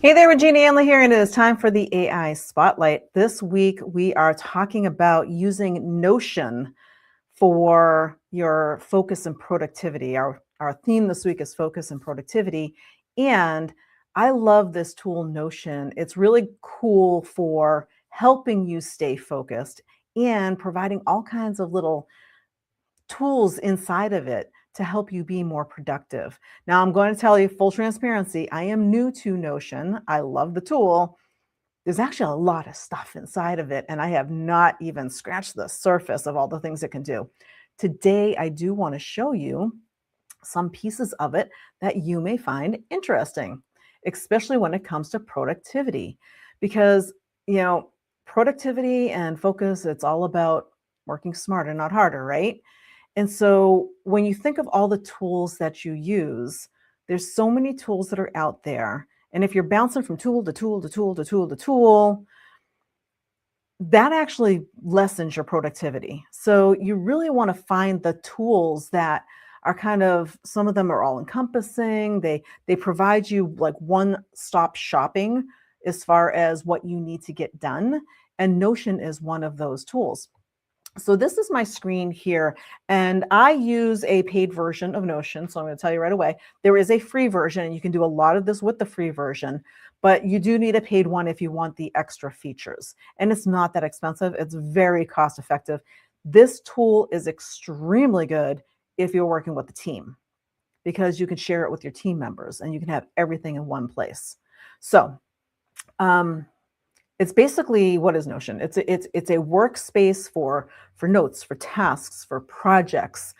Hey there, Regina Anley here, and it is time for the AI Spotlight. This week, we are talking about using Notion for your focus and productivity. Our theme this week is focus and productivity. And I love this tool, Notion. It's really cool for helping you stay focused and providing all kinds of little tools inside of it to help you be more productive. Now, I'm going to tell you full transparency, I am new to Notion. I love the tool. There's actually a lot of stuff inside of it, and I have not even scratched the surface of all the things it can do. Today, I do want to show you some pieces of it that you may find interesting, especially when it comes to productivity, because, productivity and focus, it's all about working smarter, not harder, right? And so when you think of all the tools that you use, there's so many tools that are out there. And if you're bouncing from tool to tool to tool to tool to tool, that actually lessens your productivity. So you really want to find the tools that are kind of, some of them are all encompassing. They provide you like one-stop shopping as far as what you need to get done. And Notion is one of those tools. So this is my screen here, and I use a paid version of Notion. So I'm going to tell you right away, there is a free version, and you can do a lot of this with the free version, but you do need a paid one if you want the extra features. And it's not that expensive. It's very cost effective. This tool is extremely good if you're working with a team, because you can share it with your team members and you can have everything in one place. So, it's basically, what is Notion? It's a workspace for notes, for tasks, for projects.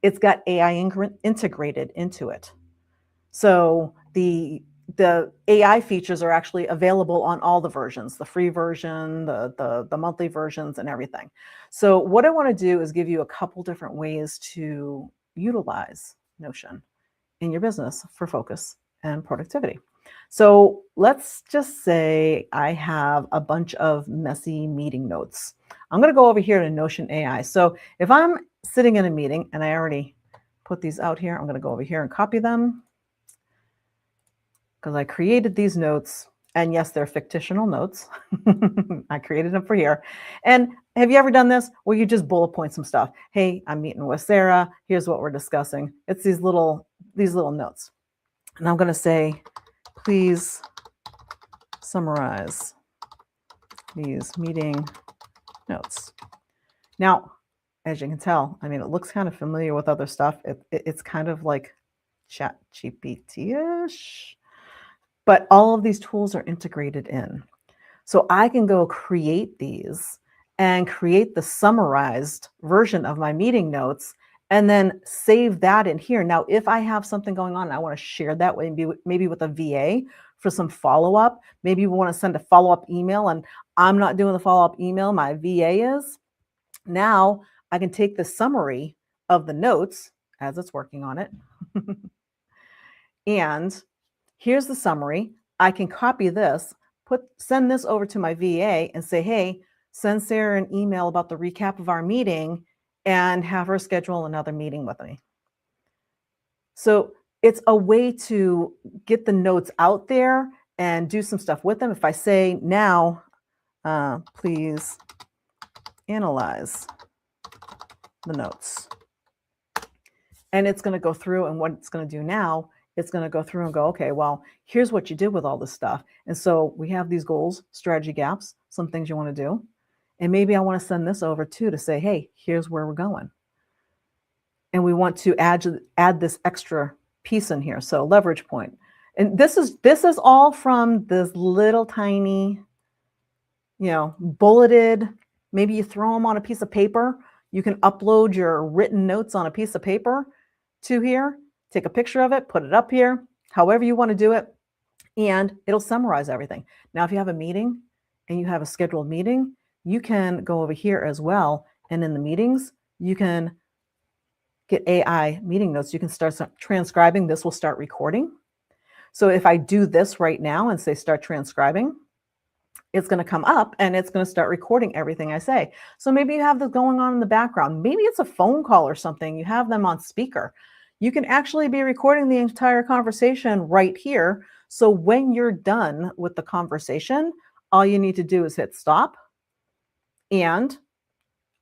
It's got AI integrated into it. So the AI features are actually available on all the versions, the free version, the monthly versions, and everything. So what I want to do is give you a couple different ways to utilize Notion in your business for focus and productivity. So let's just say I have a bunch of messy meeting notes. I'm going to go over here to Notion AI. So if I'm sitting in a meeting, and I already put these out here, I'm going to go over here and copy them, because I created these notes. And yes, they're fictional notes. I created them for here. And have you ever done this where you just bullet point some stuff? Hey, I'm meeting with Sarah. Here's what we're discussing. It's these little notes. And I'm going to say, please summarize these meeting notes. Now, as you can tell, I mean, it looks kind of familiar with other stuff. It's kind of like ChatGPT-ish, but all of these tools are integrated in. So I can go create these and create the summarized version of my meeting notes and then save that in here. Now, if I have something going on, I want to share that maybe with a VA for some follow-up. Maybe we want to send a follow-up email and I'm not doing the follow-up email, my VA is. Now I can take the summary of the notes as it's working on it. And here's the summary. I can copy this, send this over to my VA and say, hey, send Sarah an email about the recap of our meeting and have her schedule another meeting with me. So it's a way to get the notes out there and do some stuff with them. If I say now, please analyze the notes. And it's going to go through, and what it's going to do now, it's going to go through and go, okay, well, here's what you did with all this stuff. And so we have these goals, strategy gaps, some things you want to do. And maybe I want to send this over too to say, hey, here's where we're going. And we want to add this extra piece in here. So leverage point. And this is all from this little tiny, bulleted, maybe you throw them on a piece of paper. You can upload your written notes on a piece of paper to here, take a picture of it, put it up here, however you want to do it, and it'll summarize everything. Now, if you have a meeting and you have a scheduled meeting, you can go over here as well. And in the meetings, you can get AI meeting notes. You can start transcribing. This will start recording. So if I do this right now and say start transcribing, it's going to come up and it's going to start recording everything I say. So maybe you have this going on in the background. Maybe it's a phone call or something. You have them on speaker. You can actually be recording the entire conversation right here. So when you're done with the conversation, all you need to do is hit stop, and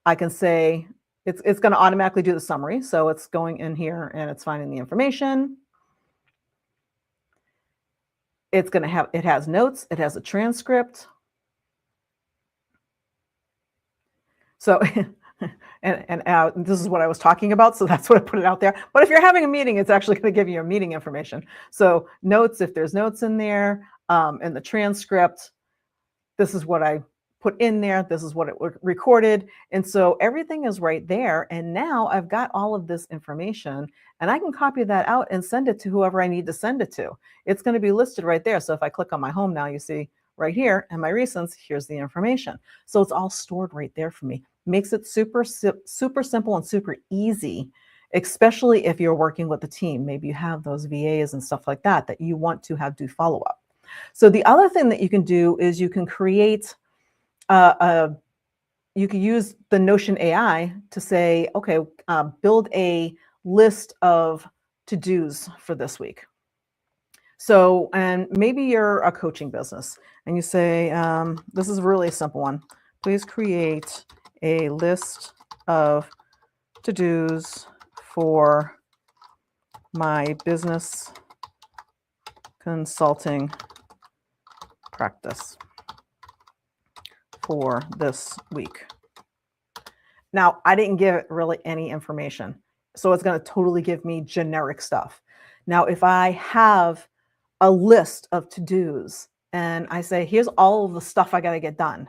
I can say it's going to automatically do the summary. So it's going in here and it's finding the information. It's going to have, it has notes, it has a transcript. So, and this is what I was talking about, so that's what I put it out there. But if you're having a meeting, it's actually going to give you your meeting information. So notes, if there's notes in there, in the transcript, this is what I put in there. This is what it recorded. And so everything is right there. And now I've got all of this information, and I can copy that out and send it to whoever I need to send it to. It's going to be listed right there. So if I click on my home now, you see right here and my recents, here's the information. So it's all stored right there for me. Makes it super simple and super easy, especially if you're working with a team. Maybe you have those VAs and stuff like that you want to have do follow up. So the other thing that you can do is you can create you can use the Notion AI to say, okay, build a list of to-dos for this week. So, and maybe you're a coaching business and you say, this is a really simple one. Please create a list of to-dos for my business consulting practice for this week. Now, I didn't give it really any information, so it's going to totally give me generic stuff. Now, if I have a list of to-dos and I say, here's all of the stuff I got to get done,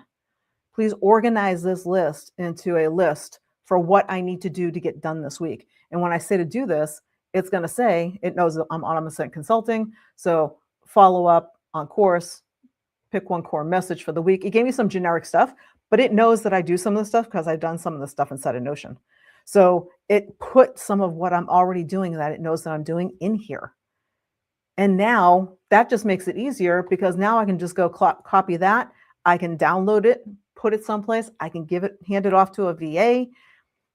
please organize this list into a list for what I need to do to get done this week. And when I say to do this, it's going to say, it knows that I'm on consulting, so follow up on course, pick one core message for the week. It gave me some generic stuff, but it knows that I do some of the stuff because I've done some of the stuff inside of Notion. So it put some of what I'm already doing that it knows that I'm doing in here. And now that just makes it easier because now I can just go copy that. I can download it, put it someplace. I can hand it off to a VA.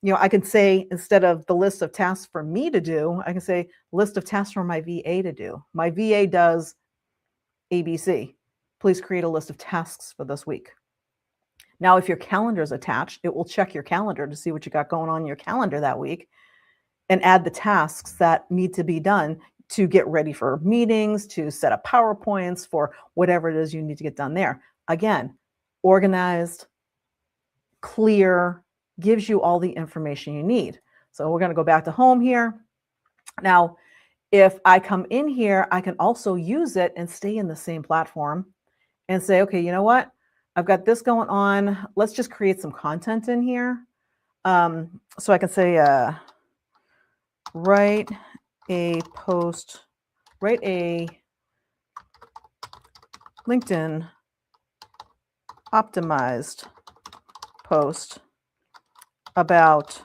You know, I can say, instead of the list of tasks for me to do, I can say list of tasks for my VA to do. My VA does ABC. Please create a list of tasks for this week. Now, if your calendar is attached, it will check your calendar to see what you got going on in your calendar that week and add the tasks that need to be done to get ready for meetings, to set up PowerPoints, for whatever it is you need to get done there. Again, organized, clear, gives you all the information you need. So we're going to go back to home here. Now, if I come in here, I can also use it and stay in the same platform and say, okay, you know what? I've got this going on. Let's just create some content in here. So I can say, write a post, write a LinkedIn optimized post about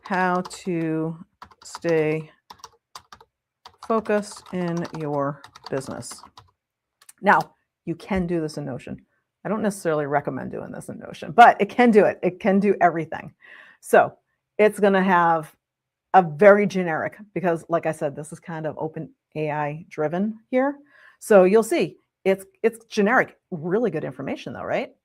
how to stay focused in your business. Now, you can do this in Notion. I don't necessarily recommend doing this in Notion, but it can do it. It can do everything. So it's going to have a very generic, because like I said, this is kind of open AI driven here. So you'll see it's generic, really good information though, right?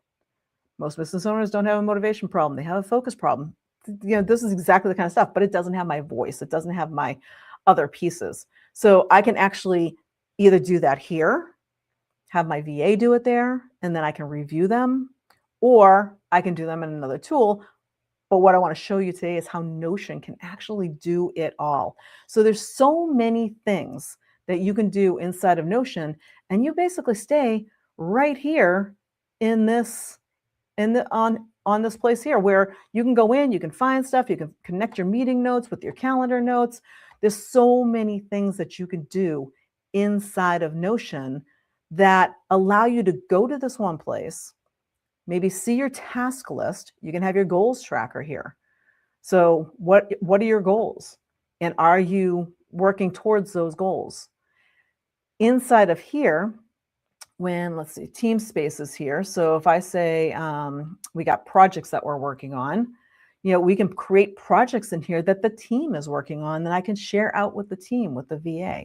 Most business owners don't have a motivation problem. They have a focus problem. You know, this is exactly the kind of stuff, but it doesn't have my voice. It doesn't have my other pieces. So I can actually either do that here, have my VA do it there, and then I can review them, or I can do them in another tool. But what I want to show you today is how Notion can actually do it all. So there's so many things that you can do inside of Notion, and you basically stay right here in this, on this place here, where you can go in, you can find stuff, you can connect your meeting notes with your calendar notes. There's so many things that you can do inside of Notion that allow you to go to this one place, maybe see your task list. You can have your goals tracker here. So what are your goals? And are you working towards those goals? Inside of here, when, let's see, team spaces here. So if I say we got projects that we're working on, you know, we can create projects in here that the team is working on that I can share out with the team, with the VA.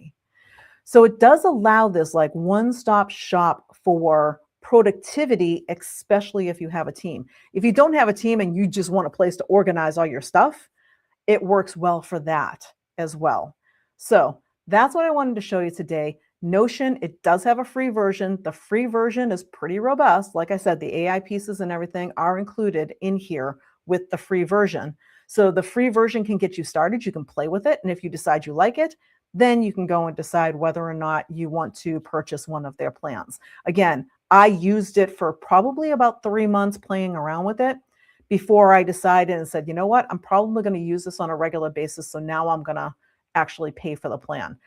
So it does allow this like one-stop shop for productivity, especially if you have a team. If you don't have a team and you just want a place to organize all your stuff, it works well for that as well. So that's what I wanted to show you today. Notion, it does have a free version. The free version is pretty robust. Like I said, the AI pieces and everything are included in here with the free version. So the free version can get you started. You can play with it. And if you decide you like it, then you can go and decide whether or not you want to purchase one of their plans. Again, I used it for probably about 3 months playing around with it before I decided and said, you know what, I'm probably going to use this on a regular basis. So now I'm going to actually pay for the plan.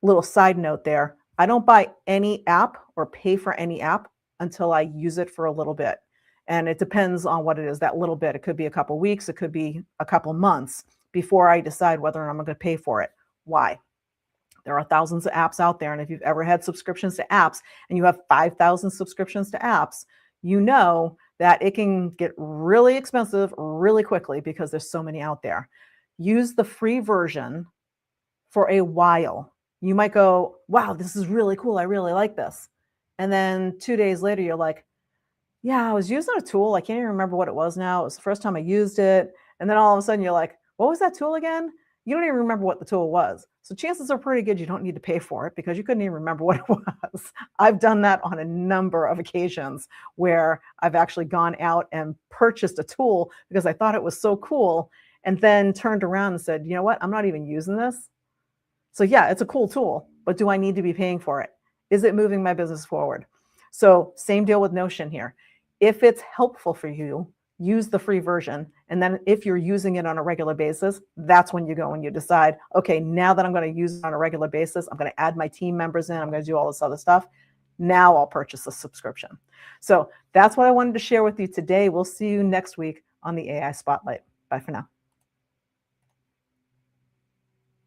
Little side note there, I don't buy any app or pay for any app until I use it for a little bit. And it depends on what it is, that little bit. It could be a couple weeks, it could be a couple months before I decide whether or not I'm going to pay for it. Why? There are thousands of apps out there. And if you've ever had subscriptions to apps and you have 5,000 subscriptions to apps, you know that it can get really expensive really quickly because there's so many out there. Use the free version for a while. You might go, wow, this is really cool. I really like this. And then 2 days later, you're like, yeah, I was using a tool. I can't even remember what it was now. It was the first time I used it. And then all of a sudden you're like, what was that tool again? You don't even remember what the tool was. So chances are pretty good you don't need to pay for it because you couldn't even remember what it was. I've done that on a number of occasions where I've actually gone out and purchased a tool because I thought it was so cool and then turned around and said, you know what? I'm not even using this. So yeah, it's a cool tool, but do I need to be paying for it? Is it moving my business forward? So same deal with Notion here. If it's helpful for you, use the free version. And then if you're using it on a regular basis, that's when you go and you decide, okay, now that I'm going to use it on a regular basis, I'm going to add my team members in, I'm going to do all this other stuff. Now I'll purchase a subscription. So that's what I wanted to share with you today. We'll see you next week on the AI Spotlight. Bye for now.